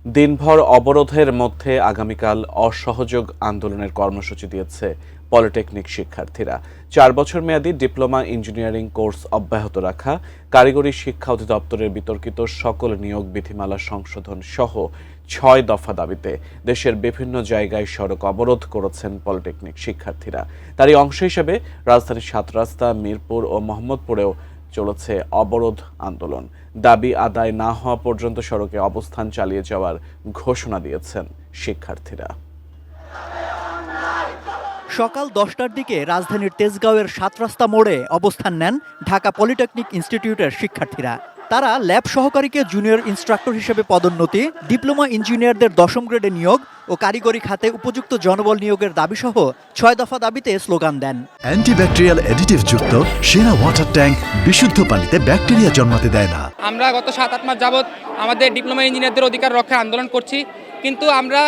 দিনভর অবরোধের মধ্যে আগামীকাল অসহযোগ আন্দোলনের কর্মসূচি দিয়েছে পলিটেকনিক শিক্ষার্থীরা। 4 বছর মেয়াদী ডিপ্লোমা ইঞ্জিনিয়ারিং কোর্স অব্যাহত রাখা, কারিগরি শিক্ষা অধিদপ্তরের বিতর্কিত সকল নিয়োগ বিধিমালা সংশোধন সহ 6 দফা দাবিতে দেশের বিভিন্ন জায়গায় সড়ক অবরোধ করেছেন পলিটেকনিক শিক্ষার্থীরা। তারই অংশ হিসেবে রাজধানীর 7 রাস্তা, মিরপুর ও মোহাম্মদপুরেও চলেছে অবরোধ আন্দোলন। দাবি আদায় না হওয়া পর্যন্ত সড়কে অবস্থান চালিয়ে যাওয়ার ঘোষণা দিয়েছেন শিক্ষার্থীরা। সকাল 10টার দিকে রাজধানীর তেজগাঁওয়ের 7 রাস্তা মোড়ে অবস্থান নেন ঢাকা পলিটেকনিক ইনস্টিটিউটের শিক্ষার্থীরা। তারা ল্যাব সহকারীকে জুনিয়র ইনস্ট্রাক্টর হিসেবে পদোন্নতি, ডিপ্লোমা ইঞ্জিনিয়ারদের 10ম গ্রেডে নিয়োগ ও কারিগরি খাতে উপযুক্ত জনবল নিয়োগের দাবিসহ 6 দফা দাবিতে স্লোগান দেন। অ্যান্টিব্যাকটেরিয়াল অ্যাডিটিভ যুক্ত সেরা ওয়াটার ট্যাঙ্ক বিশুদ্ধ পানিতে ব্যাকটেরিয়া জন্মাতে দেয় না। আমরা গত 7-8 মাস যাবৎ আমাদের ডিপ্লোমা ইঞ্জিনিয়ারদের অধিকার রক্ষার আন্দোলন করছি, কিন্তু আমরা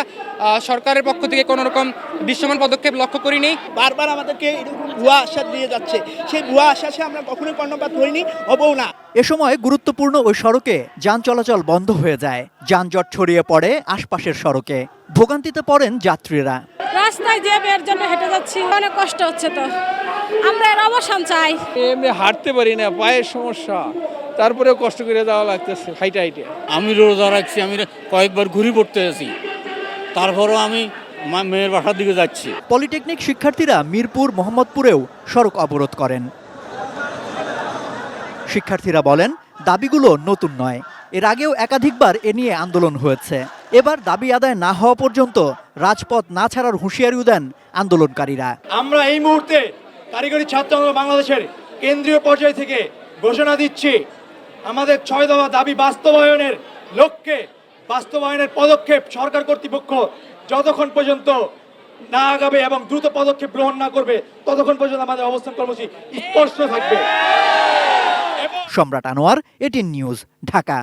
সরকারের পক্ষ থেকে কোনো রকম দৃশ্যমান পদক্ষেপ লক্ষ্য করিনি। বারবার আমাদেরকে এরকম ভুয়া আশ্বাস দিয়ে যাচ্ছে, সেই ভুয়া আশ্বাসে আমরা কখনোই কর্ণপাত হইনি, হবও না। এ সময় গুরুত্বপূর্ণ ওই সড়কে যান চলাচল বন্ধ হয়ে যায়। যানজট ছড়িয়ে পড়ে আশপাশের সড়কে। ভোগান্তিতে পড়েন যাত্রীরা। রাস্তায় যে বের জন্য হেঁটে যাচ্ছি, অনেক কষ্ট হচ্ছে। তো আমরা এর অবসান চাই। এমনি হাঁটতে পারি না, পায়ের সমস্যা, তারপরেও কষ্ট করে যাওয়া লাগতেছে হাইটে হাইটে। আমি রোজা রাখছি, আমি কয়েকবার ঘুরি পড়তে আছি, তারপরও আমি মেয়ের বাসার দিকে যাচ্ছি। পলিটেকনিক শিক্ষার্থীরা মিরপুর, মোহাম্মদপুরেও সড়ক অবরোধ করেন। শিক্ষার্থীরা বলেন, দাবিগুলো নতুন নয়, এর আগেও একাধিকবার এ নিয়ে আন্দোলন হয়েছে। এবার দাবি আদায় না হওয়া পর্যন্ত রাজপথ না ছাড়ার হুঁশিয়ারিও দেন আন্দোলনকারীরা। আমরা এই মুহূর্তে কারিগরি ছাত্র আন্দোলন বাংলাদেশের কেন্দ্রীয় পর্যায় থেকে ঘোষণা দিচ্ছি, আমাদের 6 দফা দাবি বাস্তবায়নের লক্ষ্যে বাস্তবায়নের পদক্ষেপ সরকার কর্তৃপক্ষ যতক্ষণ পর্যন্ত না আগাবে এবং দ্রুত পদক্ষেপ গ্রহণ না করবে, ততক্ষণ পর্যন্ত আমাদের অবস্থান কর্মসূচি স্পষ্ট থাকবে। সম্রাট আনোয়ার, এটিএন নিউজ, ঢাকা।